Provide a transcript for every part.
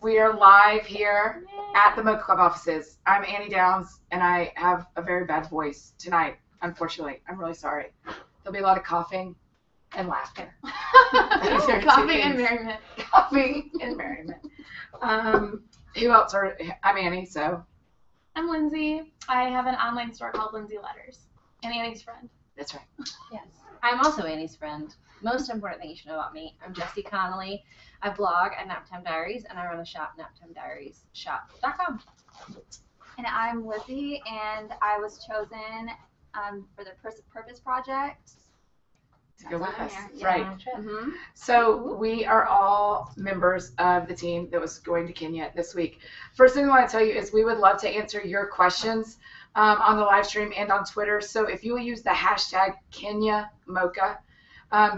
We are live here at the Mocha Club offices. I'm Annie Downs, and I have a very bad voice tonight, unfortunately. I'm really sorry. There'll be a lot of coughing and laughter. Coughing and merriment. Coughing and merriment. Who else I'm Annie, so. I'm Lindsay. I have an online store called Lindsay Letters. And Annie's friend. That's right. Yes. I'm also Annie's friend. Most important thing you should know about me, I'm Jessi Connolly. I blog at Naptime Diaries, and I run a shop, naptimediariesshop.com. And I'm Lizzie, and I was chosen for the Purpose Project. To go with us. Yeah. Right. Mm-hmm. So we are all members of the team that was going to Kenya this week. First thing I want to tell you is we would love to answer your questions on the live stream and on Twitter. So if you will use the hashtag KenyaMocha,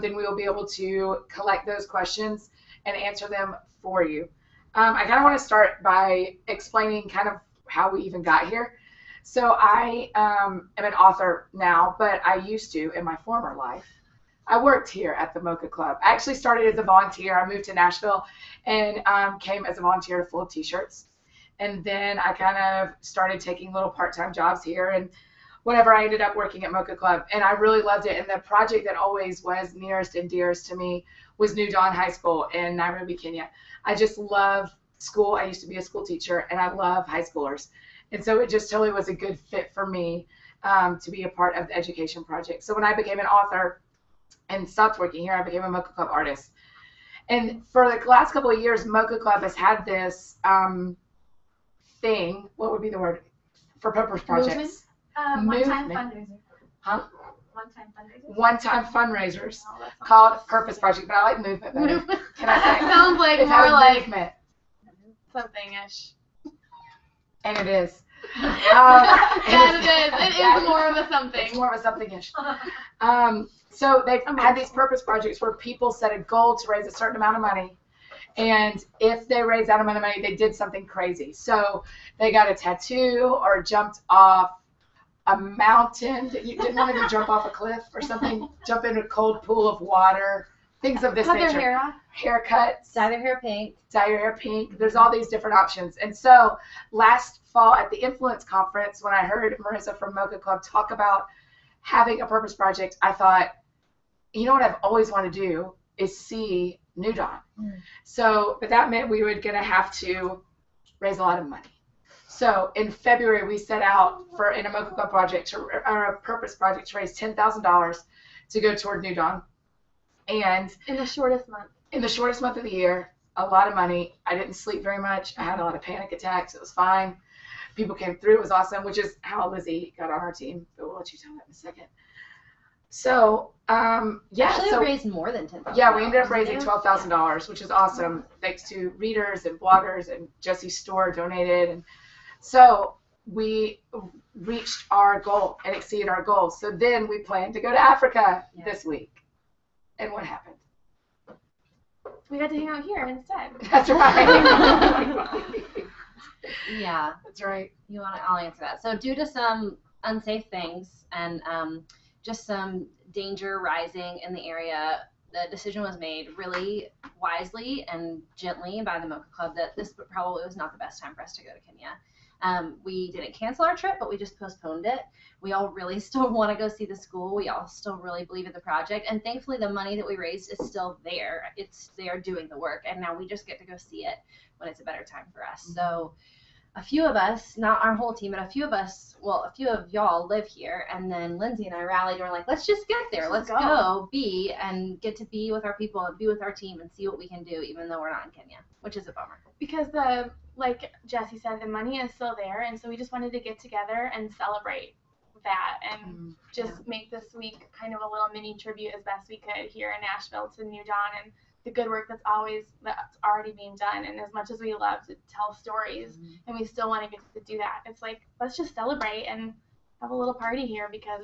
then we will be able to collect those questions and answer them for you. I kind of want to start by explaining kind of how we even got here. So I am an author now, but I used to, in my former life, I worked here at the Mocha Club. I actually started as a volunteer. I moved to Nashville and came as a volunteer to Full of T-shirts. And then I kind of started taking little part-time jobs here. And whenever I ended up working at Mocha Club, and I really loved it. And the project that always was nearest and dearest to me was New Dawn High School in Nairobi, Kenya. I just love school. I used to be a school teacher, and I love high schoolers. And so it just totally was a good fit for me to be a part of the education project. So when I became an author and stopped working here, I became a Mocha Club artist. And for the last couple of years, Mocha Club has had this thing, what would be the word, for purpose projects? One-time fundraiser. Huh? One-time fundraiser. One-time fundraisers Oh, that's called Purpose Project, but I like movement better. Can I say? Sounds like It's more had a like movement, something-ish. and it is. That it is. It is more of a something. It's more of a something-ish. So they've had these purpose projects where people set a goal to raise a certain amount of money, and if they raised that amount of money, they did something crazy. So they got a tattoo or jumped off a mountain. You didn't want to jump off a cliff or something, jump in a cold pool of water, things of this Cut nature. their hair off. Haircuts. Dye their hair pink. Dye your hair pink. There's all these different options. And so last fall at the Influence Conference, when I heard Marissa from Mocha Club talk about having a purpose project, I thought, you know what I've always wanted to do is see New Dawn. So, but that meant we were going to have to raise a lot of money. So in February, we set out in a Mocha Club project, or a purpose project, to raise $10,000 to go toward New Dawn. And In the shortest month. in the shortest month of the year, a lot of money. I didn't sleep very much. I had a lot of panic attacks. It was fine. People came through. It was awesome, which is how Lizzie got on our team. But we'll let you tell that in a second. So, yeah. Actually, so, it raised more than $10,000. yeah, we ended up raising $12,000, which is awesome, thanks to readers and bloggers, and Jessie's store donated. And so we reached our goal and exceeded our goal. So then we planned to go to Africa this week. And what happened? We got to hang out here instead. That's right. Yeah. That's right. I'll answer that. So due to some unsafe things and just some danger rising in the area, the decision was made really wisely and gently by the Mocha Club that this probably was not the best time for us to go to Kenya. We didn't cancel our trip, but we just postponed it. We all really still want to go see the school. We all still really believe in the project. And thankfully, the money that we raised is still there. They are doing the work. And now we just get to go see it when it's a better time for us. Mm-hmm. So a few of us, not our whole team, but a few of y'all live here. And then Lindsay and I rallied and we're like, let's just get there. Let's go and get to be with our people and be with our team and see what we can do, even though we're not in Kenya, which is a bummer. Because like Jessi said, the money is still there, and so we just wanted to get together and celebrate that and just make this week kind of a little mini tribute as best we could here in Nashville to New Dawn and the good work that's already being done. And as much as we love to tell stories, and we still want to get to do that, it's like, let's just celebrate and have a little party here because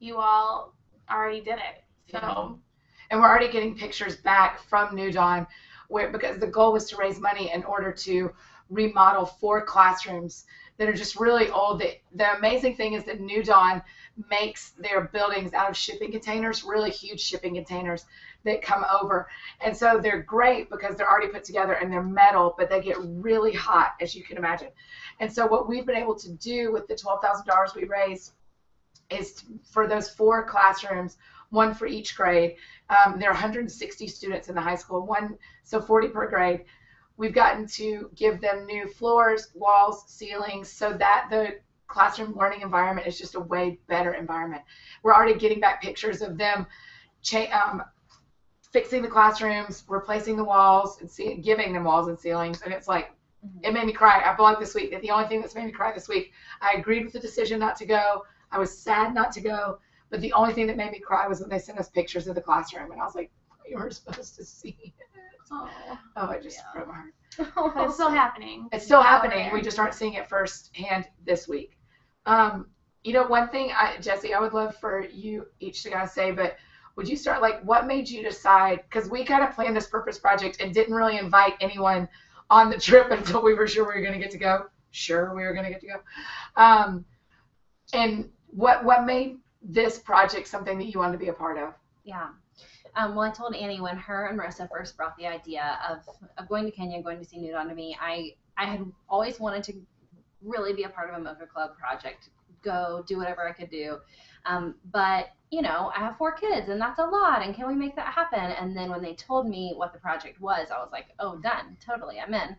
you all already did it. So. And we're already getting pictures back from New Dawn because the goal was to raise money in order to remodel 4 classrooms that are just really old. The amazing thing is that New Dawn makes their buildings out of shipping containers, really huge shipping containers that come over. And so they're great because they're already put together and they're metal, but they get really hot, as you can imagine. And so what we've been able to do with the $12,000 we raised is for those 4 classrooms, 1 for each grade. There are 160 students in the high school, so 40 per grade. We've gotten to give them new floors, walls, ceilings, so that the classroom learning environment is just a way better environment. We're already getting back pictures of them fixing the classrooms, replacing the walls, and giving them walls and ceilings. And it's like, it made me cry. I blogged this week. The only thing that's made me cry this week, I agreed with the decision not to go. I was sad not to go. But the only thing that made me cry was when they sent us pictures of the classroom. And I was like, you were supposed to see it. Oh, it just broke my heart. But it's still happening. It's still happening. We just aren't seeing it firsthand this week. You know, one thing, Jessi, I would love for you each to kind of say, but would you start, like, what made you decide? Because we kind of planned this purpose project and didn't really invite anyone on the trip until we were sure we were going to get to go. And what made this project something that you wanted to be a part of? Yeah. Well, I told Annie when her and Marissa first brought the idea of going to Kenya, going to see New Dawn to me, I had always wanted to really be a part of a Mocha Club project, go do whatever I could do. But, you know, I have 4 kids and that's a lot, and can we make that happen? And then when they told me what the project was, I was like, oh, done, totally, I'm in.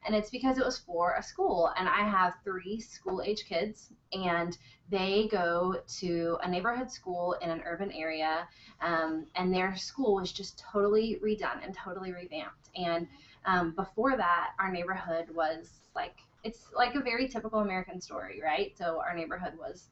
And it's because it was for a school, and I have 3 school-age kids, and they go to a neighborhood school in an urban area, and their school was just totally redone and totally revamped. And before that, our neighborhood was like, it's like a very typical American story, right? So our neighborhood was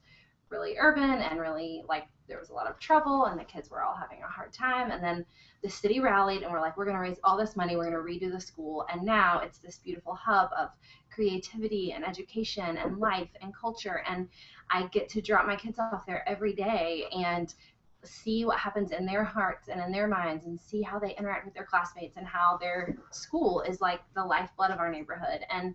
really urban and really, like, there was a lot of trouble and the kids were all having a hard time. And then the city rallied and we're like, we're going to raise all this money, we're going to redo the school. And now it's this beautiful hub of creativity and education and life and culture. And I get to drop my kids off there every day and see what happens in their hearts and in their minds, and see how they interact with their classmates, and how their school is like the lifeblood of our neighborhood. And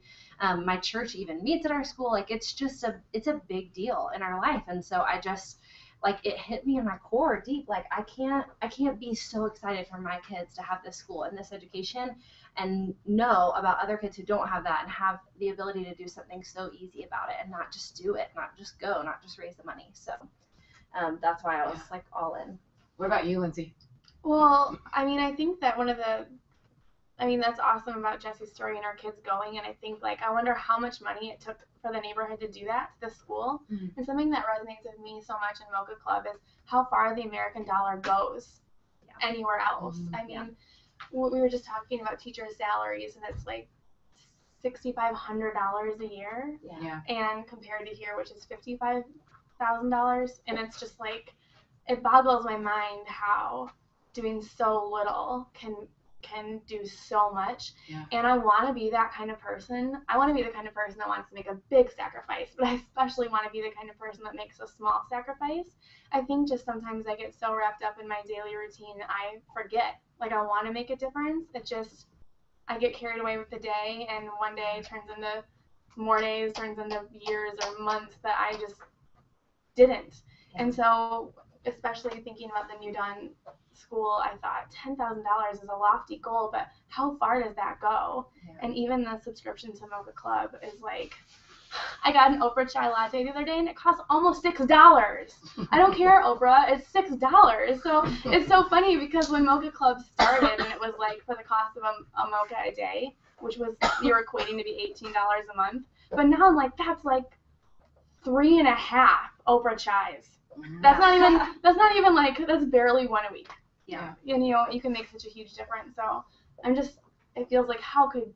my church even meets at our school. Like, it's a big deal in our life. And so I just, like, it hit me in my core deep. Like, I can't be so excited for my kids to have this school and this education, and know about other kids who don't have that and have the ability to do something so easy about it, and not just do it, not just go, not just raise the money. So that's why I was like all in. What about you, Lindsay? Well, I mean, I think that that's awesome about Jessi's story and our kids going. And I think, like, I wonder how much money it took for the neighborhood to do that, to the school. Mm-hmm. And something that resonates with me so much in Mocha Club is how far the American dollar goes anywhere else. Mm-hmm. I mean, we were just talking about teachers' salaries, and it's like $6,500 a year. Yeah. And compared to here, which is $55,000, and it's just like, it boggles my mind how doing so little can do so much. Yeah. And I want to be that kind of person. I want to be the kind of person that wants to make a big sacrifice, but I especially want to be the kind of person that makes a small sacrifice. I think just sometimes I get so wrapped up in my daily routine, I forget, like, I want to make a difference. I get carried away with the day, and one day turns into more days, turns into years or months that I just didn't. Yeah. And so, especially thinking about the New Dawn school, I thought $10,000 is a lofty goal, but how far does that go? Yeah. And even the subscription to Mocha Club is like, I got an Oprah chai latte the other day, and it costs almost $6. I don't care, Oprah, it's $6. So it's so funny, because when Mocha Club started, and it was like for the cost of a mocha a day, which was, you're equating to be $18 a month, but now I'm like, that's like 3.5 Oprah chais. That's not even like, that's barely one a week. Yeah. And you know, you can make such a huge difference. So it feels like, how could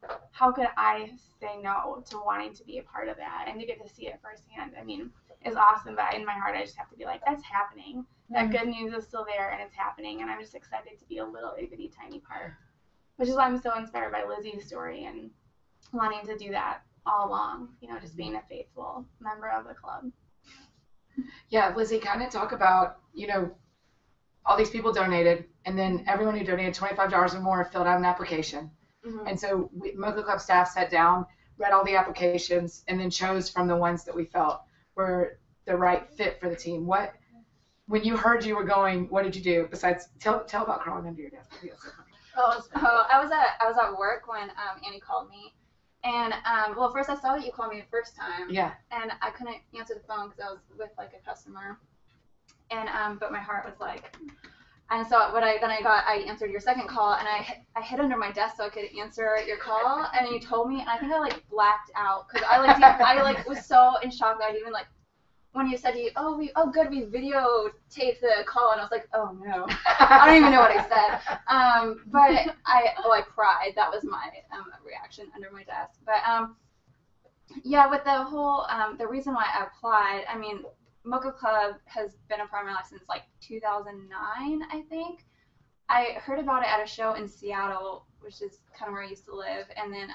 I say no to wanting to be a part of that and to get to see it firsthand? I mean, it's awesome, but in my heart, I just have to be like, that's happening. That good news is still there, and it's happening, and I'm just excited to be a little itty tiny part. Which is why I'm so inspired by Lizzie's story and wanting to do that all along, you know, just being a faithful member of the club. Yeah, Lizzie, kind of talk about, you know, all these people donated. and then everyone who donated $25 or more filled out an application. Mhm. And so Mocha Club staff sat down, read all the applications, and then chose from the ones that we felt were the right fit for the team. When you heard you were going, what did you do besides tell about crawling under your desk? I think that's so funny. I was at work when Annie called me, and well, first I saw that you called me the first time. Yeah. And I couldn't answer the phone because I was with like a customer, and but my heart was like, and so I answered your second call, and I hid under my desk so I could answer your call, and you told me, and I think I like blacked out because I was so in shock that I'd even like. When you said we videotaped the call, and I was like, oh no, I don't even know what I said. But I cried. That was my reaction under my desk. But yeah, with the whole the reason why I applied, I mean, Mocha Club has been a part of my life since like 2009, I think. I heard about it at a show in Seattle, which is kind of where I used to live, and then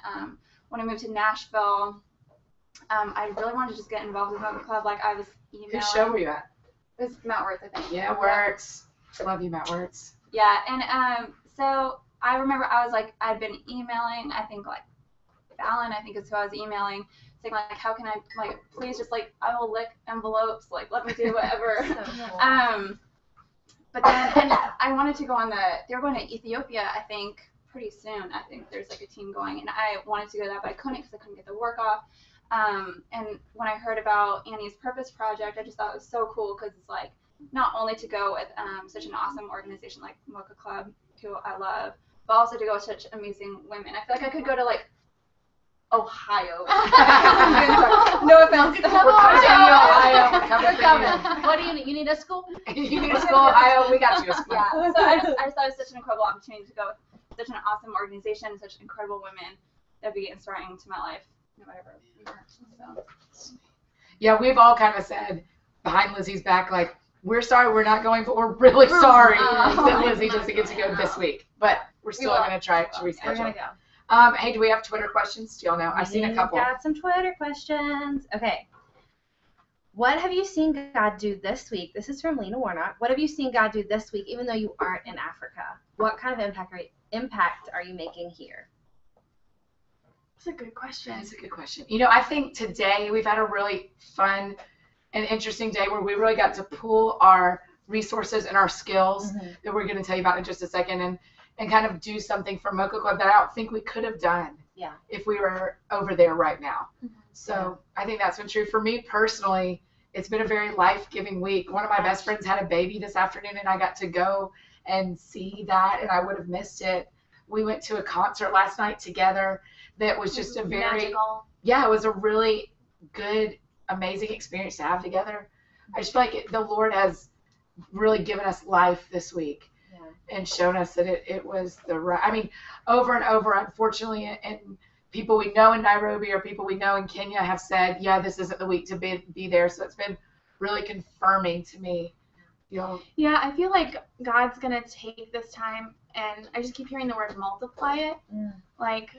when I moved to Nashville. I really wanted to just get involved with Mocha Club. Like I was emailing. Whose show were you at? It was Matt Wirtz, I think. Yeah, Wirtz. Love you, Matt Wirtz. Yeah, and so I remember I'd been emailing. I think like Fallon, I think is who I was emailing, saying like, how can I like please just like I will lick envelopes, like let me do whatever. But then and I wanted to go on they were going to Ethiopia, I think, pretty soon. I think there's like a team going, and I wanted to go to that, but I couldn't because I couldn't get the work off. And when I heard about Annie's Purpose Project, I just thought it was so cool because it's like not only to go with such an awesome organization like Mocha Club, who I love, but also to go with such amazing women. I feel like I could go to like Ohio. No offense. Ohio. We're coming. What do you need? You need a school? You need a school, Ohio. We got you a school. Yeah. So I just thought it was such an incredible opportunity to go with such an awesome organization, such incredible women. That'd be inspiring to my life. Whatever. So. Yeah, we've all kind of said behind Lizzie's back, like, we're sorry we're not going, but we're really sorry that Lizzie doesn't get to go this week. But we're still going to try to reschedule. We're going to go. Hey, do we have Twitter questions? Do y'all know? I've seen a couple. Got some Twitter questions. Okay. What have you seen God do this week? This is from Lena Warnock. What have you seen God do this week, even though you aren't in Africa? What kind of impact are you making here? That's a good question. That's a good question. You know, I think today we've had a really fun and interesting day where we really got to pool our resources and our skills that we're going to tell you about in just a second and kind of do something for Mocha Club that I don't think we could have done if we were over there right now. So I think that's been true. For me personally, it's been a very life-giving week. One of my best friends had a baby this afternoon, and I got to go and see that, and I would have missed it. We went to a concert last night together that was just a very magical. Yeah, it was a really good, amazing experience to have together. I just feel like the Lord has really given us life this week and shown us that it was the right. I mean, over and over, unfortunately, and people we know in Nairobi or people we know in Kenya have said, yeah, this isn't the week to be there. So it's been really confirming to me. Yeah, I feel like God's going to take this time, and I just keep hearing the word multiply it. Like,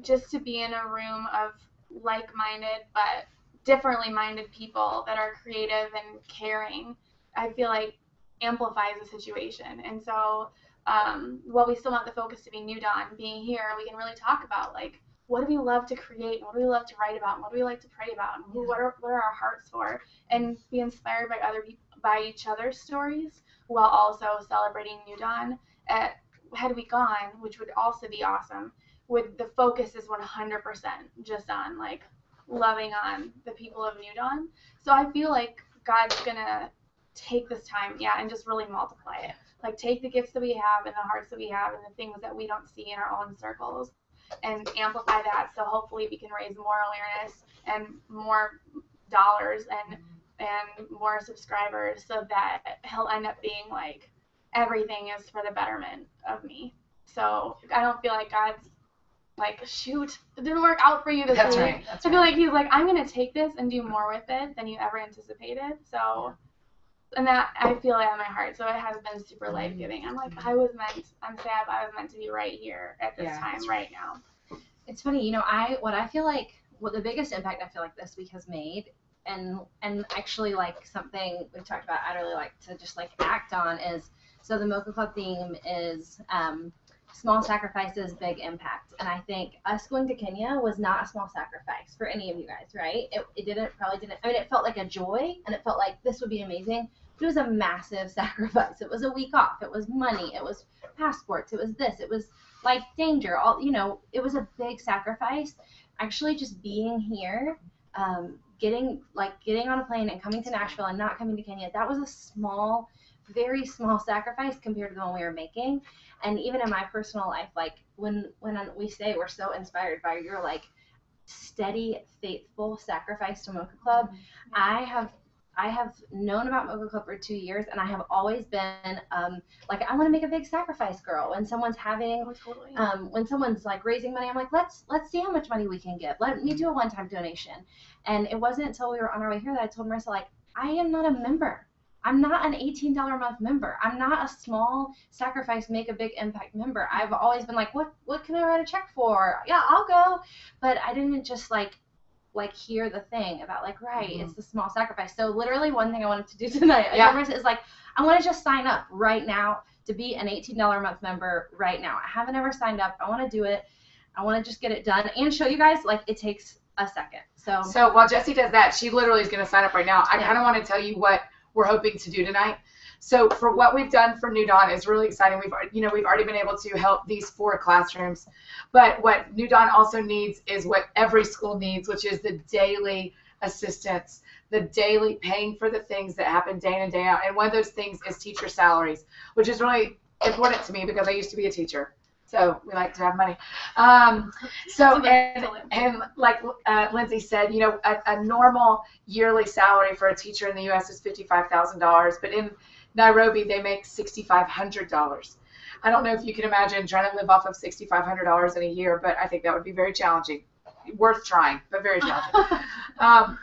just to be in a room of like-minded but differently minded people that are creative and caring, I feel like amplifies the situation. And so while we still want the focus to be New Dawn, being here, we can really talk about like what do we love to create, what do we love to write about, what do we like to pray about, and what are our hearts for, and be inspired by other people, by each other's stories, while also celebrating New Dawn. Had we gone, which would also be awesome, the focus is 100% just on like loving on the people of New Dawn. So I feel like God's gonna take this time, and just really multiply it. Like take the gifts that we have and the hearts that we have and the things that we don't see in our own circles and amplify that. So hopefully we can raise more awareness and more dollars and more subscribers, so that he'll end up being like everything is for the betterment of me. So I don't feel like God's like, shoot, it didn't work out for you this week. Right. I feel like he's like, I'm going to take this and do more with it than you ever anticipated. So, and that I feel it on my heart. So it has been super life-giving. I'm like, I'm sad I was meant to be right here at this time right now. It's funny, what the biggest impact I feel like this week has made, and actually like something we've talked about I'd really like to just like act on, is So the Mocha Club theme is small sacrifices, big impact. And I think us going to Kenya was not a small sacrifice for any of you guys, right? It probably didn't. I mean, it felt like a joy, and it felt like this would be amazing. But it was a massive sacrifice. It was a week off. It was money. It was passports. It was this. It was life danger. It was a big sacrifice. Actually, just being here, getting on a plane and coming to Nashville and not coming to Kenya, that was a small, very small sacrifice compared to the one we were making. And even in my personal life, like when we say we're so inspired by your like steady, faithful sacrifice to Mocha Club, mm-hmm. I have known about Mocha Club for 2 years, and I have always been like, I want to make a big sacrifice girl. When someone's when someone's like raising money, I'm like, let's see how much money we can give. Let me do a one-time donation. And it wasn't until we were on our way here that I told Marissa, like, I am not a member. I'm not an $18 a month member. I'm not a small sacrifice, make a big impact member. I've always been like, what can I write a check for? Yeah, I'll go. But I didn't just like hear the thing about like, right, mm-hmm. It's the small sacrifice. So literally one thing I wanted to do tonight, is like, I want to just sign up right now to be an $18 a month member right now. I haven't ever signed up. I want to do it. I want to just get it done and show you guys like it takes a second. So while Jessi does that, she literally is going to sign up right now. I kind of want to tell you what we're hoping to do tonight. So for what we've done for New Dawn is really exciting. We've already been able to help these 4 classrooms, but what New Dawn also needs is what every school needs, which is the daily assistance, the daily paying for the things that happen day in and day out. And one of those things is teacher salaries, which is really important to me because I used to be a teacher. So we like to have money. And like Lindsay said, a normal yearly salary for a teacher in the U.S. is $55,000, but in Nairobi they make $6,500. I don't know if you can imagine trying to live off of $6,500 in a year, but I think that would be very challenging. Worth trying, but very challenging.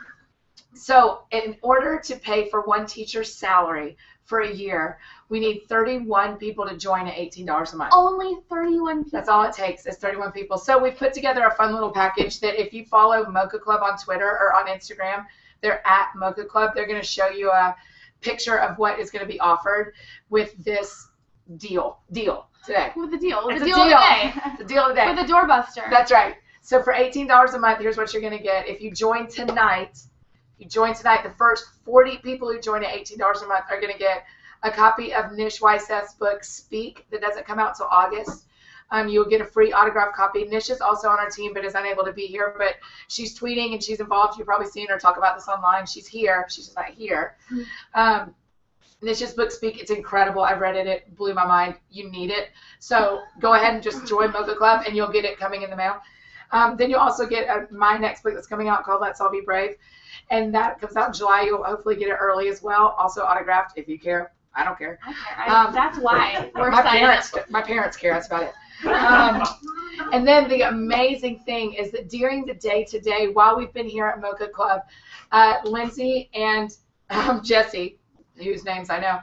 So in order to pay for one teacher's salary for a year, we need 31 people to join at $18 a month. Only 31 people? That's all it takes is 31 people. So we've put together a fun little package that if you follow Mocha Club on Twitter or on Instagram, they're at Mocha Club. They're going to show you a picture of what is going to be offered with this deal today. With the deal. It's the deal of the day. The deal of the day. With the doorbuster. That's right. So for $18 a month, here's what you're going to get. If you join tonight, the first 40 people who join at $18 a month are going to get a copy of Nish Weisseth's book, Speak, that doesn't come out till August. You'll get a free autographed copy. Nish is also on our team but is unable to be here, but she's tweeting and she's involved. You've probably seen her talk about this online. She's here. She's just not here. Nish's book, Speak, it's incredible. I've read it. It blew my mind. You need it. So go ahead and just join Mocha Club and you'll get it coming in the mail. Then you'll also get my next book that's coming out called Let's All Be Brave. And that comes out in July. You'll hopefully get it early as well. Also autographed if you care. I don't care. I care. That's why we're excited. My parents care. That's about it. And then the amazing thing is that during the day today, while we've been here at Mocha Club, Lindsay and Jessi, whose names I know,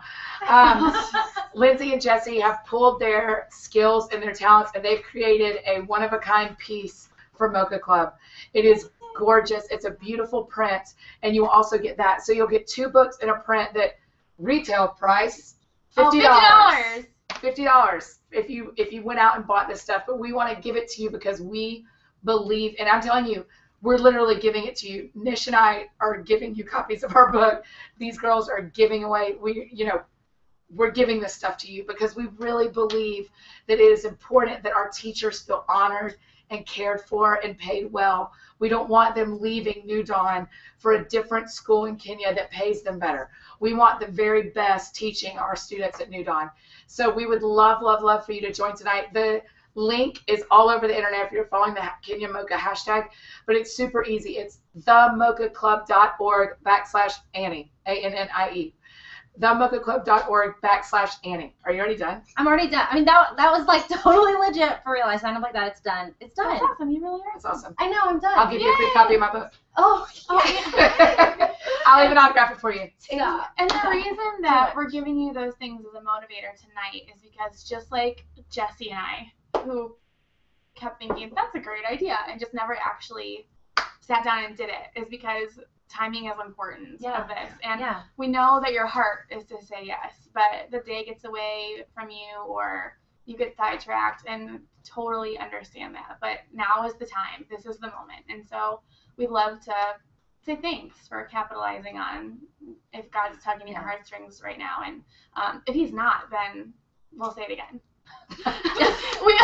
Lindsay and Jessi have pulled their skills and their talents, and they've created a one-of-a-kind piece for Mocha Club. It is gorgeous. It's a beautiful print, and you'll also get that. So you'll get 2 books in a print that retail price $50. $50 if you went out and bought this stuff. But we want to give it to you because we believe, and I'm telling you, we're literally giving it to you. Nish and I are giving you copies of our book. These girls are giving away. We're giving this stuff to you because we really believe that it is important that our teachers feel honored and cared for and paid well. We don't want them leaving New Dawn for a different school in Kenya that pays them better. We want the very best teaching our students at New Dawn. So we would love, love, love for you to join tonight. The link is all over the internet if you're following the Kenya Mocha hashtag, but it's super easy. It's themochaclub.org/Annie, ANNIE. themochaclub.org/Annie. Are you already done? I'm already done. I mean, that was like totally legit for real. I signed up like that. It's done. It's done. That's awesome. You really are. That's awesome. I know. I'm done. I'll give you a free copy of my book. Oh yeah. I'll even autograph it for you. Yeah. And the reason that we're giving you those things as a motivator tonight is because just like Jessi and I, who kept thinking, that's a great idea, and just never actually sat down and did it, is because timing is important Yeah. of this. And Yeah. we know that your heart is to say yes, but the day gets away from you or you get sidetracked, and totally understand that. But now is the time. This is the moment. And so we'd love to say thanks for capitalizing on if God's tugging at your heartstrings right now. And if he's not, then we'll say it again. We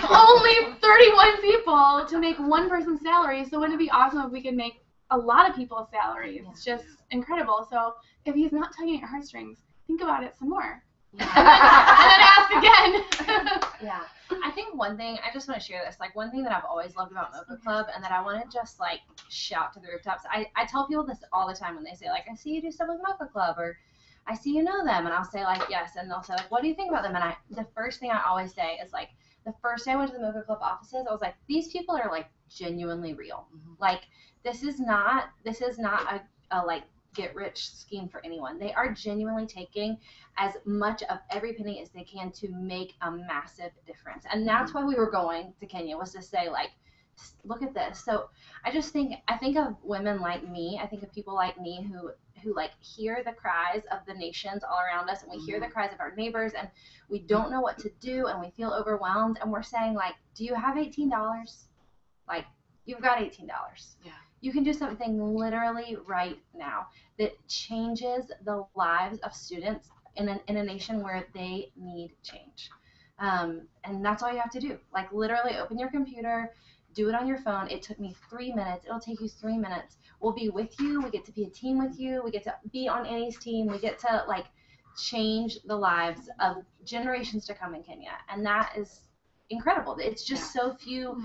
only 31 people to make one person's salary, so wouldn't it be awesome if we could make a lot of people's salaries? It's just incredible. So if he's not tugging at your heartstrings, think about it some more. Yeah. And then ask again. Yeah. I think one thing, I just want to share this, like one thing that I've always loved about Mocha Club and that I want to just like shout to the rooftops. I tell people this all the time when they say like, I see you do stuff with Mocha Club, or I see you know them, and I'll say like, yes, and they'll say like, what do you think about them? And the first thing I always say is like, the first day I went to the Mocha Club offices, I was like, these people are like genuinely real. Like this is not a like get rich scheme for anyone. They are genuinely taking as much of every penny as they can to make a massive difference. And that's why we were going to Kenya, was to say like, look at this. So I think of women like me. I think of people like me who like hear the cries of the nations all around us, and we hear the cries of our neighbors, and we don't know what to do, and we feel overwhelmed, and we're saying like, do you have $18? Like, you've got $18. Yeah. You can do something literally right now that changes the lives of students in a nation where they need change. And that's all you have to do. Like literally open your computer, do it on your phone. It took me 3 minutes. It'll take you 3 minutes. We'll be with you. We get to be a team with you. We get to be on Annie's team. We get to like change the lives of generations to come in Kenya. And that is incredible. It's just so few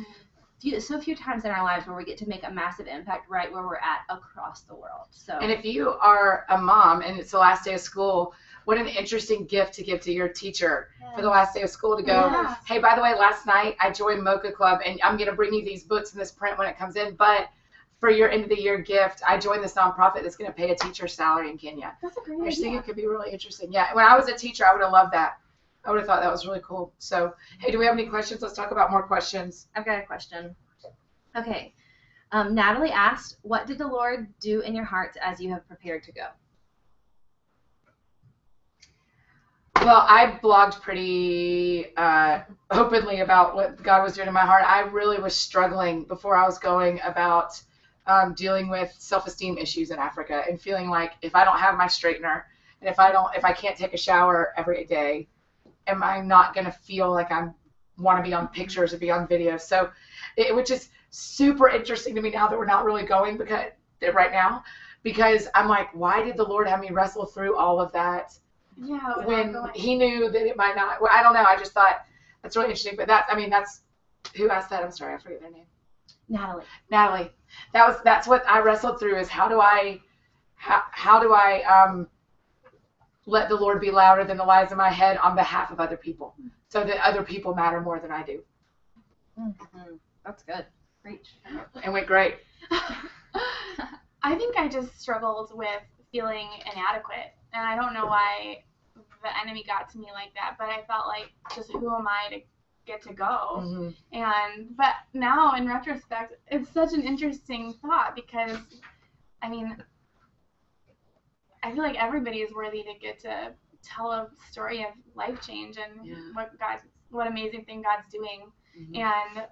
times in our lives where we get to make a massive impact right where we're at across the world. So, and if you are a mom and it's the last day of school, what an interesting gift to give to your teacher for the last day of school, to go, hey, by the way, last night I joined Mocha Club, and I'm going to bring you these books and this print when it comes in, but for your end of the year gift, I joined this nonprofit that's going to pay a teacher's salary in Kenya. That's a great I just idea. think it could be really interesting. Yeah, when I was a teacher, I would have loved that. I would have thought that was really cool. So, hey, do we have any questions? Let's talk about more questions. I've got a question. Okay. Natalie asked, what did the Lord do in your hearts as you have prepared to go? Well, I blogged pretty openly about what God was doing in my heart. I really was struggling before I was going about dealing with self-esteem issues in Africa, and feeling like if I don't have my straightener, and if I can't take a shower every day, am I not going to feel like I want to be on pictures or be on videos? So which is super interesting to me now that we're not really going right now, because I'm like, why did the Lord have me wrestle through all of that? Yeah, When he knew that it might not. Well, I don't know. I just thought that's really interesting. But that's who asked that? I'm sorry, I forget their name. Natalie. That's what I wrestled through, is how do I let the Lord be louder than the lies in my head on behalf of other people, so that other people matter more than I do. Mm-hmm. That's good. Preach. It went great. I think I just struggled with feeling inadequate, and I don't know why the enemy got to me like that, but I felt like, just who am I to get to go? Mm-hmm. But now in retrospect, it's such an interesting thought, because I mean, I feel like everybody is worthy to get to tell a story of life change and what amazing thing God's doing. Mm-hmm. And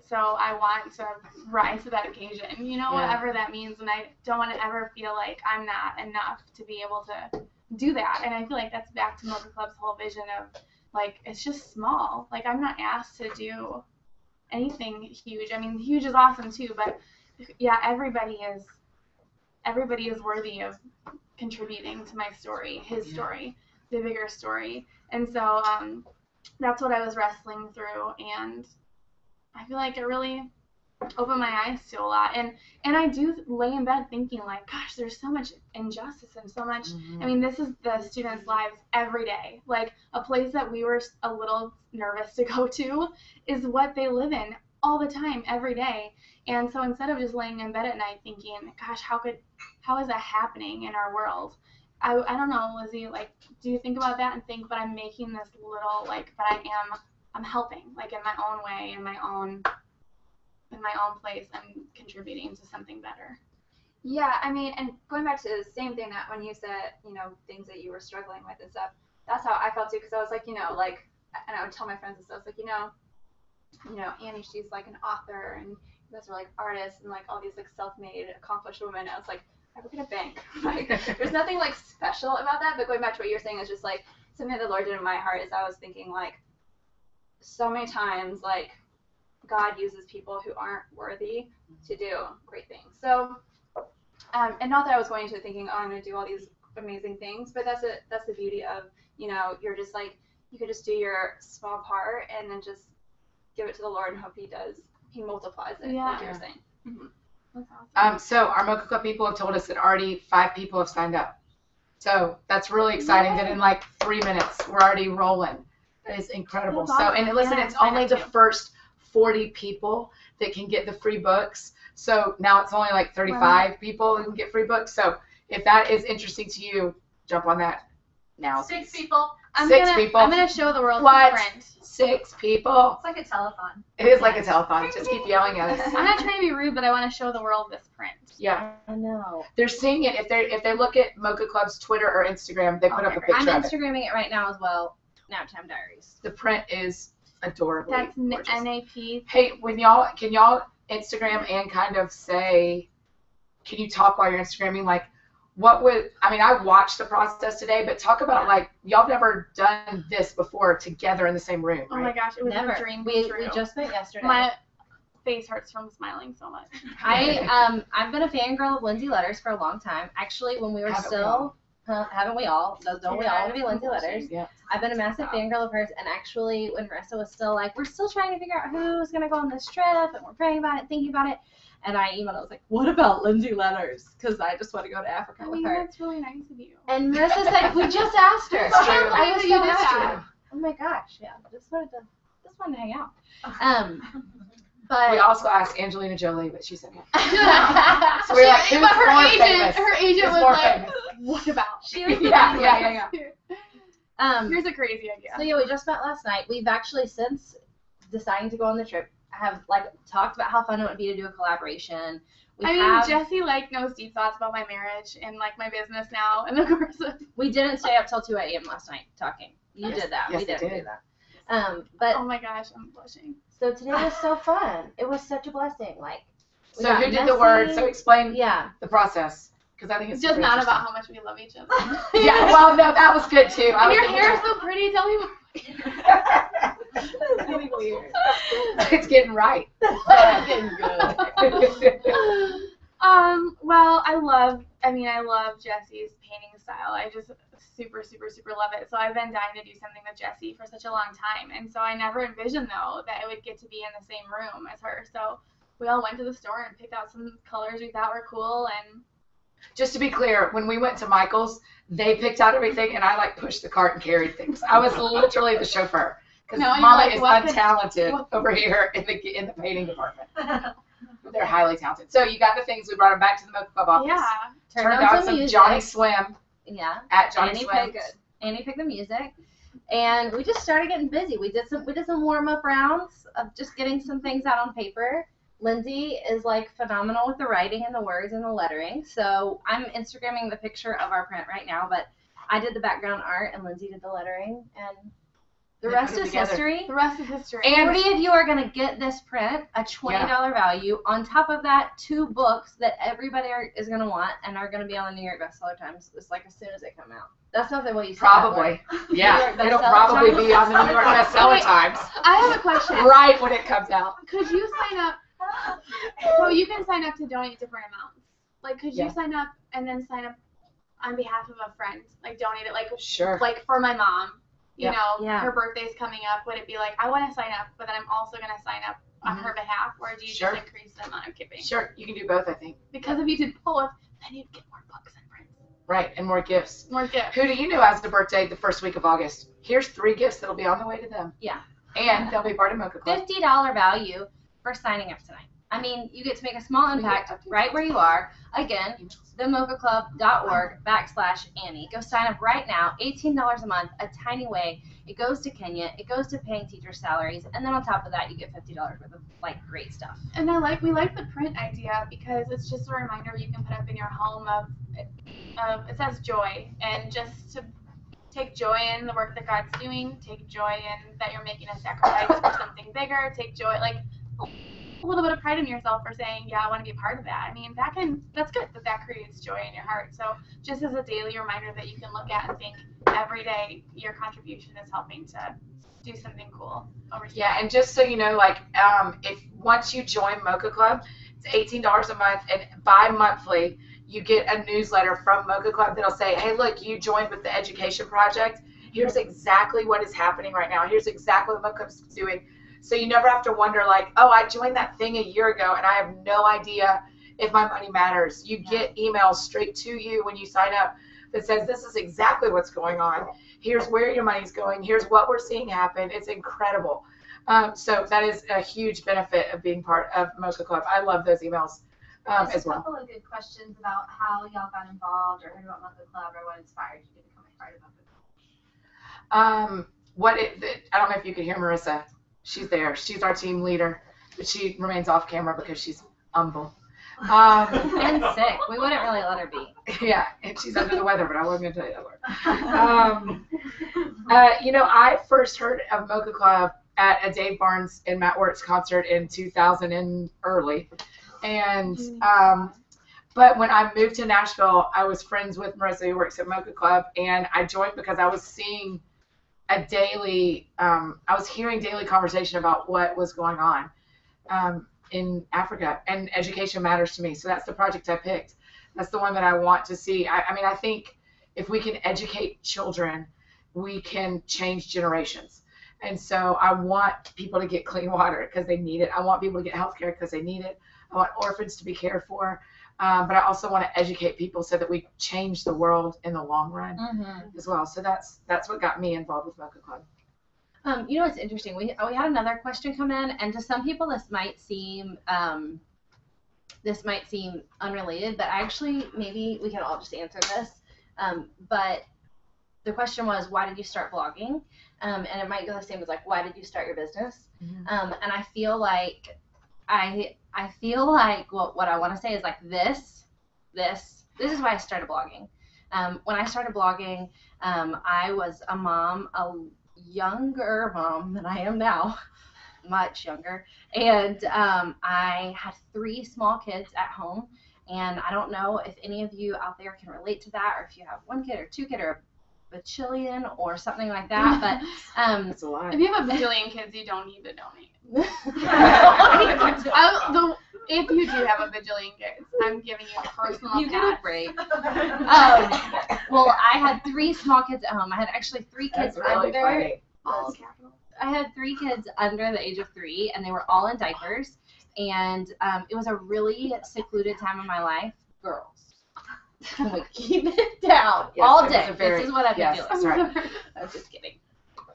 so I want to rise to that occasion, whatever that means. And I don't want to ever feel like I'm not enough to be able to do that. And I feel like that's back to Mocha Club's whole vision of, like, it's just small. Like, I'm not asked to do anything huge. I mean, huge is awesome too, but yeah, everybody is worthy of contributing to my story, his story, the bigger story. And so that's what I was wrestling through, and I feel like it really opened my eyes to a lot. And I do lay in bed thinking, like, gosh, there's so much injustice and so much. I mean, this is the students' lives every day. Like, a place that we were a little nervous to go to is what they live in all the time, every day. And so instead of just laying in bed at night thinking, gosh, how is that happening in our world? I don't know, Lizzie, like, do you think about that and think, but I'm making this little, like, but I'm helping, like, in my own way, in my own place, I'm contributing to something better. Yeah, I mean, and going back to the same thing that when you said, things that you were struggling with and stuff, that's how I felt too, because I was like, and I would tell my friends and stuff, like, Annie, she's like an author, and you guys are like artists and like all these like self-made, accomplished women. I was like, I work at a bank. Like, there's nothing like special about that. But going back to what you're saying is just like something that the Lord did in my heart is I was thinking like so many times like God uses people who aren't worthy to do great things. So, and not that I was going into it thinking, oh, I'm going to do all these amazing things, but that's the beauty of, you're just like, you could just do your small part and then just give it to the Lord and hope He multiplies it, like you're saying. Mm-hmm. That's awesome. So our Mocha Club people have told us that already 5 people have signed up. So that's really exciting that in like 3 minutes we're already rolling. That is incredible. That's awesome. And listen, it's only the first 40 people that can get the free books. So now it's only like 35 people who can get free books. So if that is interesting to you, jump on that now. 6 people. I'm 6 people. I'm gonna show the world What? the print. 6 people. It's like a telethon. It is like a telethon. Just keep yelling at us. I'm not trying to be rude, but I want to show the world this print. Yeah. I know. They're seeing it. If they look at Mocha Club's Twitter or Instagram, they put up a picture I'm of it. Instagramming it right now as well. Naptime Diaries. The print is adorable. That's gorgeous. NAP. Hey, can y'all Instagram and kind of say, can you talk while you're Instagramming? Like, I watched the process today, but talk about like, y'all have never done this before together in the same room, right? Oh my gosh, it was Never. a dream come We true. just met yesterday. My face hurts from smiling so much. I've been a fangirl of Lindsay Letters for a long time. Actually, when we were haven't we all? Don't we all want to be Lindsay Letters? Yeah. I've been a massive fangirl of hers, and actually, when Marissa was still like, we're still trying to figure out who's gonna go on this trip, and we're praying about it, thinking about it, and I emailed, I was like, what about Lindsay Letters? Because I just want to go to Africa I with mean, her. that's really nice of you. And Marissa said, we just asked her. It's true. I was You so did happy. Oh my gosh, yeah, just wanted to hang out. But We also asked Angelina Jolie, but she said no. So we're like, who's but her more agent, famous? her agent Who's was more like, famous? what about? she was Yeah. Here's a crazy idea. So yeah, we just met last night. We've actually, since deciding to go on the trip, have like talked about how fun it would be to do a collaboration. Jessi like knows deep thoughts about my marriage and like my business now, and of course. We didn't stay up till 2 a.m. last night talking. You did that. Yes, we didn't I did. do that. But Oh my gosh, I'm blushing. so today was so fun. It was such a blessing. Like, we So got who did the word? messy. So explain Yeah. the process, because I think It's it's just super not about interesting. how much we love each other. Yeah, well, no, that was good too. And your hair is so pretty. Tell me more. It's getting weird. It's getting right. It's getting good. Well, I love Jessi's painting style. I just super love it. So I've been dying to do something with Jessi for such a long time. And so I never envisioned though that I would get to be in the same room as her. So we all went to the store and picked out some colors we thought were cool, and Just to be clear, when we went to Michael's, they picked out everything, and I like pushed the cart and carried things. I was literally the chauffeur because No, you're Mama like, is what the- untalented what- over here in the painting department. They're highly talented. So you got the things. We brought them back to the Mocha Club office. yeah. Turned on some music. Johnny Swim Yeah. at Johnny Annie Swim. Annie picked the music, and we just started getting busy. We did some warm up rounds of just getting some things out on paper. Lindsay is like phenomenal with the writing and the words and the lettering. So I'm Instagramming the picture of our print right now, but I did the background art and Lindsay did the lettering, and the They rest put it is together. history. The rest is history. And 40 of you are going to get this print, a $20 value. On top of that, 2 books that everybody is going to want and are going to be on the New York Bestseller Times as soon as they come out. That's not the way you say that Probably. word. Yeah, New York it'll Bestseller probably Times. be on the New York Bestseller Wait. Times I have a question. right when it comes out. Could you sign up? So you can sign up to donate different amounts. Like, could Yeah. you sign up and then sign up on behalf of a friend? Like, donate it, Sure. like for my mom. You Yeah. know, Yeah. her birthday's coming up. Would it be like, I want to sign up, but then I'm also going to sign up on her behalf? Or do you Sure. just increase the amount of giving? Sure, you can do both, I think. Because if you did both, then you'd get more books and prints. Right, and more gifts. More gifts. Who do you know has the birthday the first week of August? Here's 3 gifts that'll be on the way to them. Yeah. And they'll be part of Mocha Club. $50 value for signing up tonight. I mean, you get to make a small impact right where you are. Again, themochaclub.org/Annie. Go sign up right now. $18 a month, a tiny way. It goes to Kenya. It goes to paying teachers' salaries, and then on top of that, you get $50 worth of great stuff. And we like the print idea because it's just a reminder you can put up in your home of it says joy, and just to take joy in the work that God's doing, take joy in that you're making a sacrifice for something bigger, take joy, a little bit of pride in yourself for saying, yeah, I want to be a part of that. I mean, that's good that creates joy in your heart. So just as a daily reminder that you can look at and think every day your contribution is helping to do something cool. Yeah, and just so you know, if once you join Mocha Club, it's $18 a month, and bi-monthly you get a newsletter from Mocha Club that'll say, hey, look, you joined with the education project. Here's exactly what is happening right now. Here's exactly what Mocha Club's doing. So you never have to wonder oh, I joined that thing a year ago and I have no idea if my money matters. You get emails straight to you when you sign up that says this is exactly what's going on. Here's where your money's going. Here's what we're seeing happen. It's incredible. So that is a huge benefit of being part of Mocha Club. I love those emails as well. A couple of good questions about how y'all got involved or heard about Mocha Club or what inspired you to become a part of Mocha Club. I don't know if you can hear Marissa. She's there. She's our team leader, but she remains off camera because she's humble. And sick. We wouldn't really let her be. Yeah, and she's under the weather, but I wasn't going to tell you that word. I first heard of Mocha Club at a Dave Barnes and Matt Wertz concert in 2000 and early. And but when I moved to Nashville, I was friends with Marissa, who works at Mocha Club, and I joined because I was seeing I was hearing daily conversation about what was going on in Africa, and education matters to me. So that's the project I picked. That's the one that I want to see. I think if we can educate children, we can change generations. And so I want people to get clean water because they need it. I want people to get health care because they need it. I want orphans to be cared for. But I also want to educate people so that we change the world in the long run as well. So that's what got me involved with Mocha Club. What's interesting? We had another question come in, and to some people this might seem unrelated, but actually maybe we can all just answer this. But the question was, why did you start blogging? And it might go the same as why did you start your business? And I feel like what I want to say is this is why I started blogging. When I started blogging, I was a mom, a younger mom than I am now, much younger, and I had 3 small kids at home, and I don't know if any of you out there can relate to that, or if you have 1 kid or 2 kids or a bajillion or something like that, but that's a lot. If you have a bajillion kids, you don't need to donate. If you do have a bajillion kids, I'm giving you a personal You get a break. Well, I had 3 small kids at home. I had actually 3 kids under. I had 3 kids under the age of 3, and they were all in diapers. And it was a really secluded time of my life. Girls, can we keep it down all day? This is what I've been doing. That's right. I'm just kidding.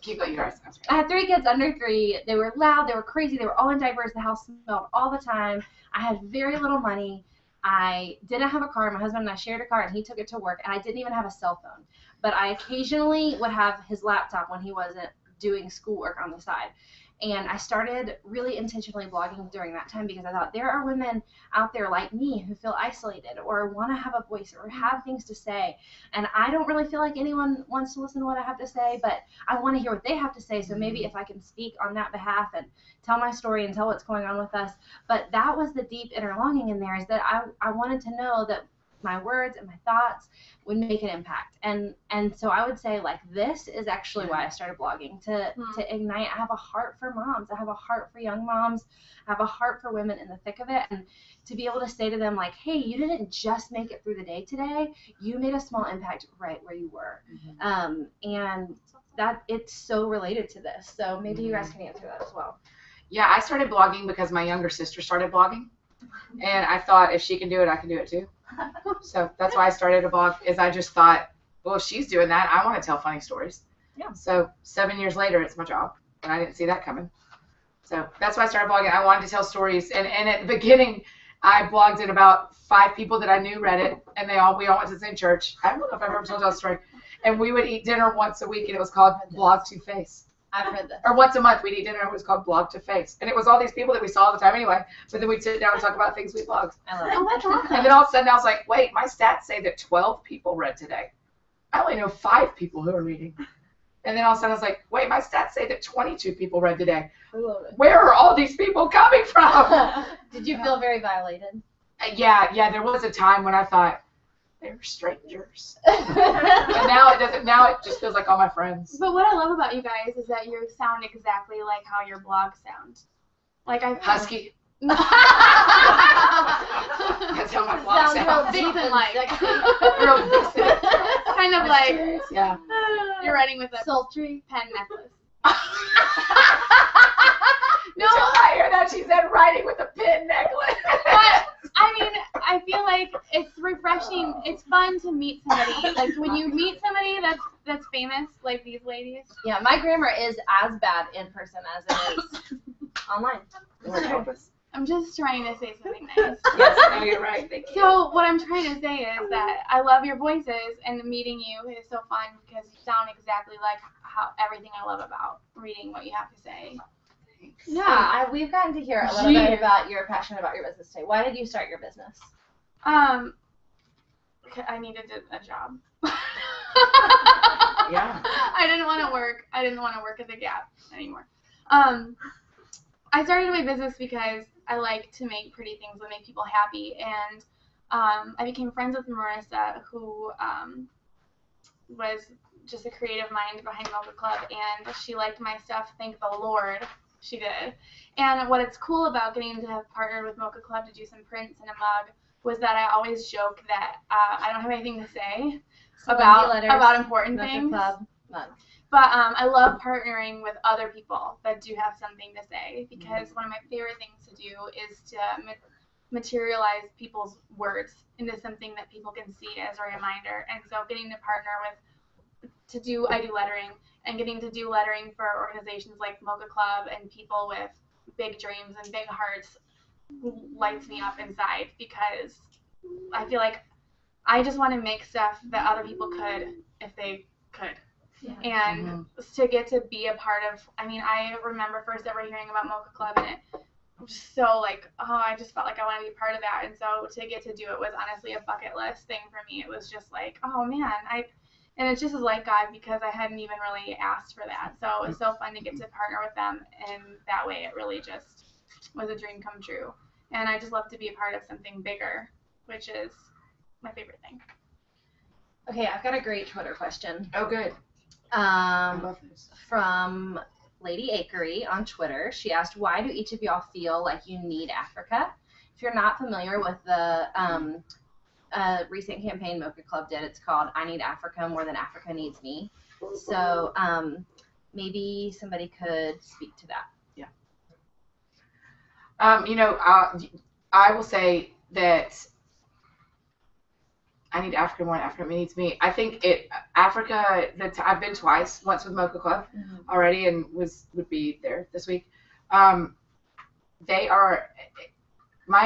Keep going, you guys. I had 3 kids under 3. They were loud. They were crazy. They were all in diapers. The house smelled all the time. I had very little money. I didn't have a car. My husband and I shared a car, and he took it to work. And I didn't even have a cell phone. But I occasionally would have his laptop when he wasn't doing schoolwork on the side. And I started really intentionally blogging during that time because I thought there are women out there like me who feel isolated or want to have a voice or have things to say. And I don't really feel like anyone wants to listen to what I have to say, but I want to hear what they have to say. So maybe if I can speak on that behalf and tell my story and tell what's going on with us. But that was the deep inner longing in there, is that I wanted to know that my words and my thoughts would make an impact. And so I would say this is actually why I started blogging, to ignite. I have a heart for moms. I have a heart for young moms. I have a heart for women in the thick of it. And to be able to say to them hey, you didn't just make it through the day today. You made a small impact right where you were. And that it's so related to this. So maybe you guys can answer that as well. Yeah, I started blogging because my younger sister started blogging. And I thought if she can do it, I can do it too. So that's why I started a blog, is I just thought, well, if she's doing that, I want to tell funny stories. Yeah. So 7 years later, it's my job, and I didn't see that coming. So that's why I started blogging. I wanted to tell stories. And at the beginning, I blogged and about 5 people that I knew read it. And we all went to the same church. I don't know if I've ever told you that story. And we would eat dinner once a week, and it was called Blog to Face. I've heard this. Or once a month, we'd eat dinner, and it was called Blog to Face. And it was all these people that we saw all the time anyway. But then we'd sit down and talk about things we blogged. I love it. Oh, that's awesome. And then all of a sudden, I was like, wait, my stats say that 12 people read today. I only know 5 people who are reading. And then all of a sudden, I was like, wait, my stats say that 22 people read today. I love it. Where are all these people coming from? Did you feel very violated? Yeah, there was a time when I thought, they were strangers. And now it doesn't. Now it just feels like all my friends. But what I love about you guys is that you sound exactly like how your blogs sound. Like I Husky. No. That's how my blog Sounds real sounds. deep Vixen and like. sexy. Real decent. Kind of like Yeah. you're writing with a Sultry. pen necklace. No, I hear that. She said riding with a pin necklace. But I mean, I feel like it's refreshing. It's fun to meet somebody. Like when you meet somebody that's famous, like these ladies. Yeah, my grammar is as bad in person as it is online. Lord help us. I'm just trying to say something nice. Yes, no, you're right. Thank you. So what I'm trying to say is that I love your voices, and meeting you is so fun because you sound exactly like how everything I love about reading what you have to say. Yeah, we've gotten to hear a little bit about your passion about your business today. Why did you start your business? I needed a job. Yeah. I didn't want to work. I didn't want to work at the Gap anymore. I started my business because I like to make pretty things that make people happy, and I became friends with Marissa, who was just a creative mind behind Mocha Club, and she liked my stuff. Thank the Lord, she did. And what it's cool about getting to have partnered with Mocha Club to do some prints and a mug was that I always joke that I don't have anything to say about important things. Club mug. But I love partnering with other people that do have something to say, because one of my favorite things to do is to materialize people's words into something that people can see as a reminder. And so getting to partner I do lettering, and getting to do lettering for organizations like Mocha Club and people with big dreams and big hearts lights me up inside, because I feel like I just want to make stuff that other people could if they could. Yeah. And to get to be a part of, I remember first ever hearing about Mocha Club, and it was just so like, I just felt like I wanted to be part of that. And so to get to do it was honestly a bucket list thing for me. It was just like, oh man, and it just is like God, because I hadn't even really asked for that. So it was so fun to get to partner with them, and that way it really just was a dream come true. And I just love to be a part of something bigger, which is my favorite thing. Okay, I've got a great Twitter question. Oh, good. I love this. From Lady Akery on Twitter. She asked, why do each of y'all feel like you need Africa? If you're not familiar with the recent campaign Mocha Club did, it's called I Need Africa More Than Africa Needs Me. So maybe somebody could speak to that. Yeah. I will say that I need Africa more than Africa needs me. I think Africa, I've been twice, once with Mocha Club already, and would be there this week. My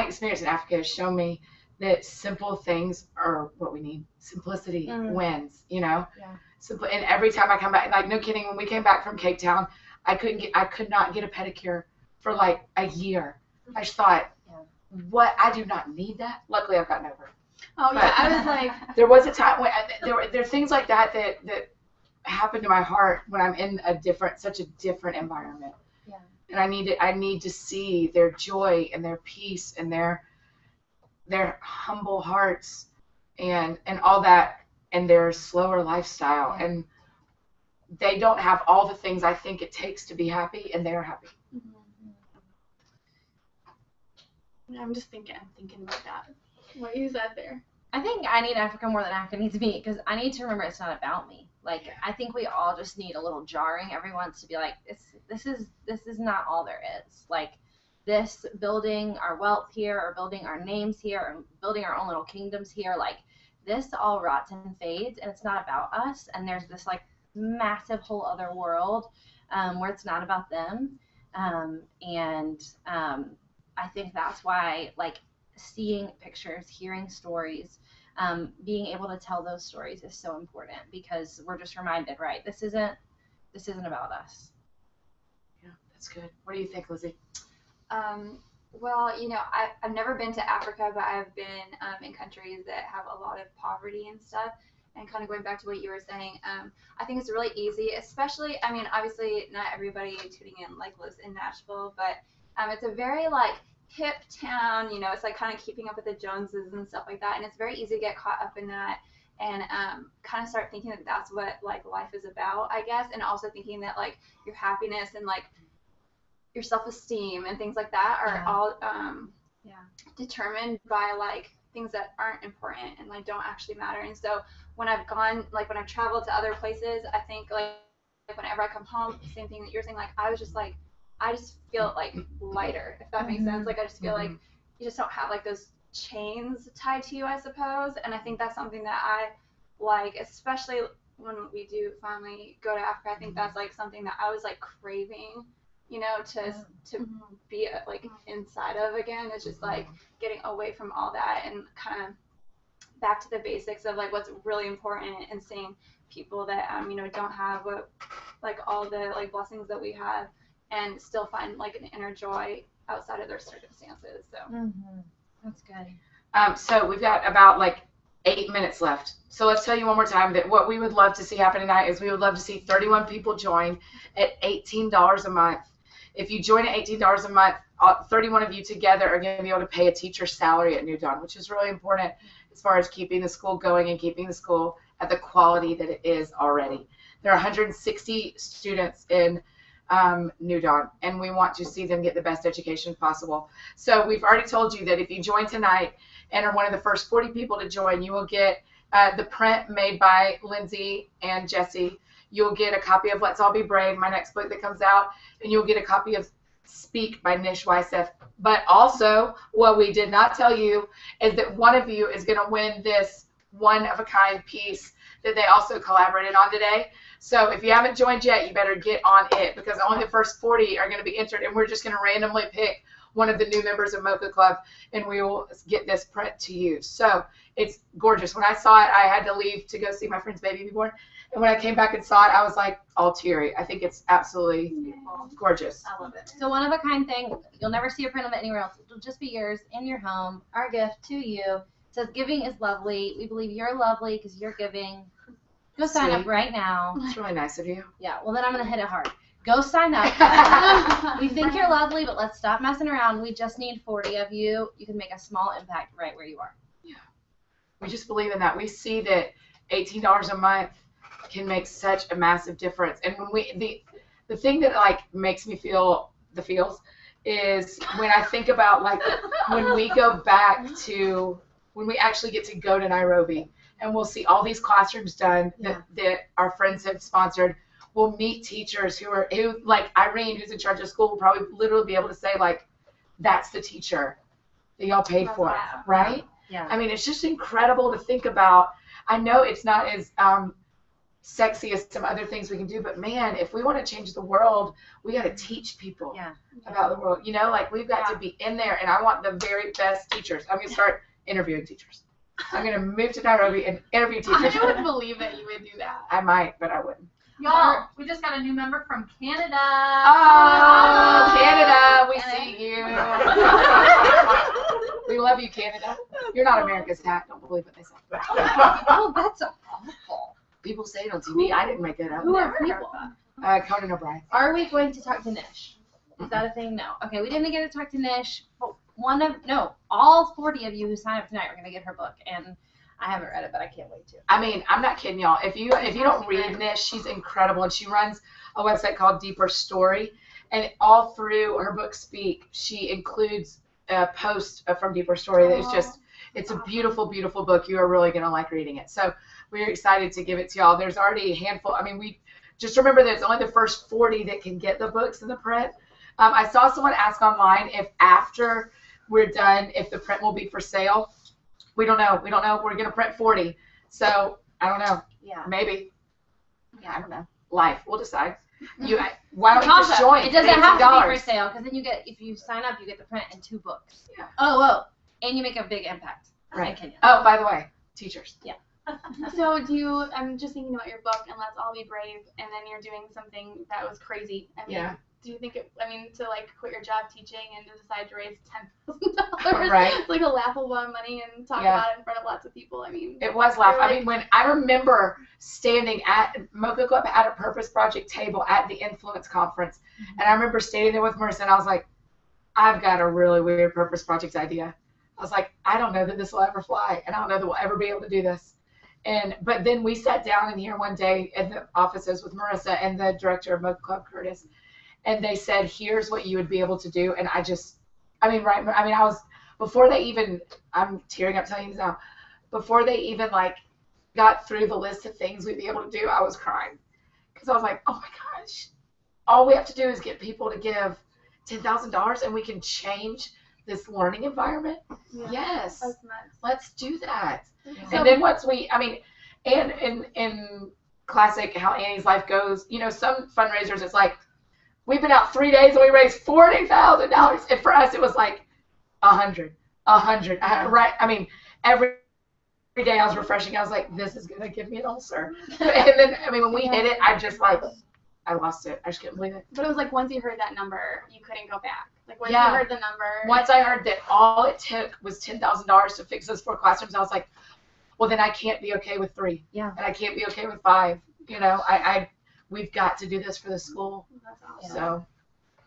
experience in Africa has shown me that simple things are what we need. Simplicity wins, Yeah. Simple, and every time I come back, like no kidding, when we came back from Cape Town, I could not get a pedicure for like a year. I just thought, what? I do not need that. Luckily, I've gotten over it. Oh yeah, I was like, there was a time when there are things like that happen to my heart when I'm in such a different environment. Yeah. And I need to see their joy and their peace and their humble hearts and all that, and their slower lifestyle. Yeah. And they don't have all the things I think it takes to be happy, and they're happy. I'm thinking about that. What you said there. I think I need Africa more than Africa needs me, because I need to remember it's not about me. Like, I think we all just need a little jarring every once to be like, this is not all there is. Like, this building our wealth here, or building our names here, or building our own little kingdoms here, like, this all rots and fades, and it's not about us. And there's this like massive whole other world where it's not about them. I think that's why, like, seeing pictures, hearing stories, being able to tell those stories is so important, because we're just reminded, right? This isn't about us. Yeah, that's good. What do you think, Lizzie? Well, I've never been to Africa, but I've been in countries that have a lot of poverty and stuff. And kind of going back to what you were saying, I think it's really easy, especially, I mean, obviously not everybody tuning in like lives in Nashville, but it's a very like hip town, it's like kind of keeping up with the Joneses and stuff like that. And it's very easy to get caught up in that and kind of start thinking that that's what like life is about, I guess. And also thinking that like your happiness and like your self-esteem and things like that are all determined by like things that aren't important and like don't actually matter. And so when I've traveled to other places, I think like whenever I come home, same thing that you're saying, like I just feel like lighter, if that makes sense. Like I just feel like you just don't have like those chains tied to you, I suppose. And I think that's something that I like, especially when we do finally go to Africa. I think that's like something that I was like craving, to be like inside of again. It's just like getting away from all that and kind of back to the basics of like what's really important, and seeing people that don't have like all the like blessings that we have, and still find like an inner joy outside of their circumstances. So That's good. So we've got about like 8 minutes left. So let's tell you one more time that what we would love to see happen tonight is we would love to see 31 people join at $18 a month. If you join at $18 a month, 31 of you together are going to be able to pay a teacher's salary at New Dawn, which is really important as far as keeping the school going and keeping the school at the quality that it is already. There are 160 students in New Dawn, and we want to see them get the best education possible. So we've already told you that if you join tonight and are one of the first 40 people to join, you will get the print made by Lindsay and Jessi. You'll get a copy of Let's All Be Brave, my next book that comes out, and you'll get a copy of Speak by Nish Weissef. But also, what we did not tell you is that one of you is going to win this one-of-a-kind piece that they also collaborated on today. So if you haven't joined yet, you better get on it, because only the first 40 are going to be entered, and we're just going to randomly pick one of the new members of Mocha Club, and we will get this print to you. So it's gorgeous. When I saw it, I had to leave to go see my friend's baby be born. And when I came back and saw it, I was like all teary. I think it's absolutely gorgeous. I love it. So one-of-a-kind thing, you'll never see a print of it anywhere else. It'll just be yours in your home, our gift to you. It says giving is lovely. We believe you're lovely because you're giving. Go sign up right now. It's really nice of you. Yeah, well then I'm going to hit it hard. Go sign up. We think you're lovely, but let's stop messing around. We just need 40 of you. You can make a small impact right where you are. Yeah. We just believe in that. We see that $18 a month can make such a massive difference. And when the thing that like makes me feel the feels is when I think about like when we go back to when we actually get to go to Nairobi and we'll see all these classrooms done that our friends have sponsored. We'll meet teachers who like Irene, who's in charge of school, will probably literally be able to say like, that's the teacher that y'all paid for, right? Yeah. I mean, it's just incredible to think about. I know it's not as sexy as some other things we can do, but man, if we want to change the world, we got to teach people about the world. Like we've got to be in there, and I want the very best teachers. I'm going to start interviewing teachers. I'm going to move to Nairobi and interview teachers. I wouldn't believe that you would do that. I might, but I wouldn't. Y'all, we just got a new member from Canada. Oh, Canada, we see you. We love you, Canada. You're not America's hat. Don't believe what they say. Oh, that's awful. People say it on TV. I didn't make it up. Who are people? Conan O'Brien. Are we going to talk to Nish? Is that a thing? No. Okay, we didn't get to talk to Nish. But all 40 of you who sign up tonight are going to get her book, and I haven't read it, but I can't wait to. I mean, I'm not kidding y'all. If you don't read Nish, she's incredible, and she runs a website called Deeper Story, and all through her book Speak, she includes a post from Deeper Story that is just, it's a beautiful, beautiful book. You are really going to like reading it. So we're excited to give it to y'all. There's already a handful. I mean, we just remember that it's only the first 40 that can get the books in the print. I saw someone ask online if after we're done, if the print will be for sale. We don't know. We don't know if we're going to print 40. So I don't know. Yeah. Maybe. Yeah, I don't know. Life. We'll decide. Why don't you just join? It doesn't have to be $18. for sale, because then if you sign up, you get the print and 2 books. Yeah. Oh, and you make a big impact. Right. In Kenya. Oh, by the way, teachers. Yeah. So I'm just thinking about your book, and Let's All Be Brave, and then you're doing something that was crazy. I mean, do you think to like quit your job teaching and to decide to raise $10,000, Right. It's like a laughable amount of money and talk about it in front of lots of people. I mean, It was laughable. I mean, when I remember standing at Mocha Club had a Purpose Project table at the Influence Conference, and I remember standing there with Marissa, and I was like, I've got a really weird Purpose Project idea. I was like, I don't know that this will ever fly, and I don't know that we'll ever be able to do this. But then we sat down in here one day in the offices with Marissa and the director of Mocha Club, Curtis, and they said, here's what you would be able to do. And I was, before they even, I'm tearing up telling you this now, before they even like got through the list of things we'd be able to do, I was crying. Because I was like, oh my gosh, all we have to do is get people to give $10,000 and we can change this learning environment. Yeah. Yes. That's nuts. Let's do that. So, And then once and in classic how Annie's life goes, some fundraisers, it's like, we've been out 3 days and we raised $40,000. And for us, it was like 100. Right? I mean, every day I was refreshing. I was like, this is going to give me an ulcer. And then, when we hit it, I lost it. I just couldn't believe it. But it was like once you heard that number, you couldn't go back. Like once Yeah. you heard the number. Once I heard that all it took was $10,000 to fix those 4 classrooms, I was like, well, then I can't be okay with 3. Yeah. And I can't be okay with 5. We've got to do this for the school. That's awesome. So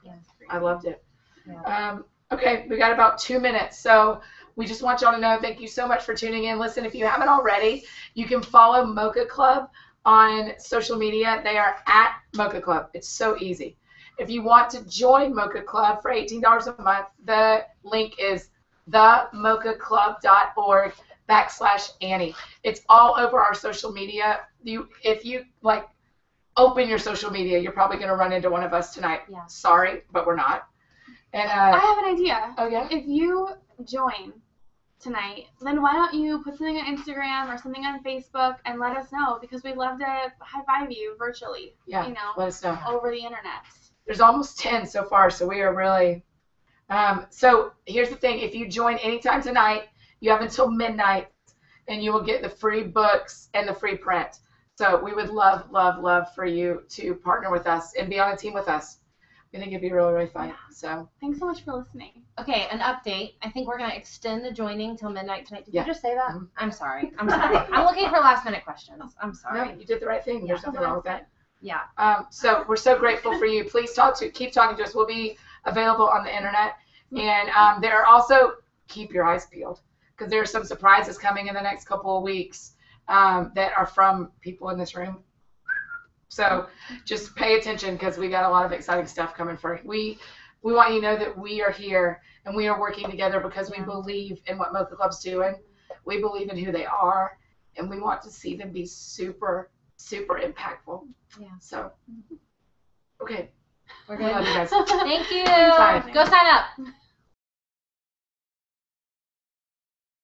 Yeah. I loved it. Yeah. Okay, we got about 2 minutes. So we just want y'all to know, thank you so much for tuning in. Listen, if you haven't already, you can follow Mocha Club on social media. They are at Mocha Club. It's so easy. If you want to join Mocha Club for $18 a month, the link is themochaclub.org/Annie. It's all over our social media. If you open your social media, you're probably going to run into one of us tonight. Yeah. Sorry, but we're not. And I have an idea. oh yeah. If you join tonight, then why don't you put something on Instagram or something on Facebook and let us know, because we'd love to high five you virtually. Yeah. Let us know. Over the internet. There's almost 10 so far, so we are really. So here's the thing: if you join anytime tonight, you have until midnight, and you will get the free books and the free print. So we would love, love, love for you to partner with us and be on a team with us. We think it'd be really, really fun. So Thanks so much for listening. Okay, an update. I think we're going to extend the joining till midnight tonight. Did Yeah. you just say that? Mhm. I'm sorry. I'm looking for last minute questions. I'm sorry. no, you did the right thing. There's nothing wrong with that. Yeah. So we're so grateful for you. Please keep talking to us. We'll be available on the internet. And there are also, keep your eyes peeled, because there are some surprises coming in the next couple of weeks that are from people in this room. So just pay attention, because we got a lot of exciting stuff coming for you. We want you to know that we are here and we are working together because we believe in what Mocha Club's doing. We believe in who they are, and we want to see them be super, super impactful. Yeah. So, okay. We're We good. love you guys. Thank you. Anytime. Go sign up.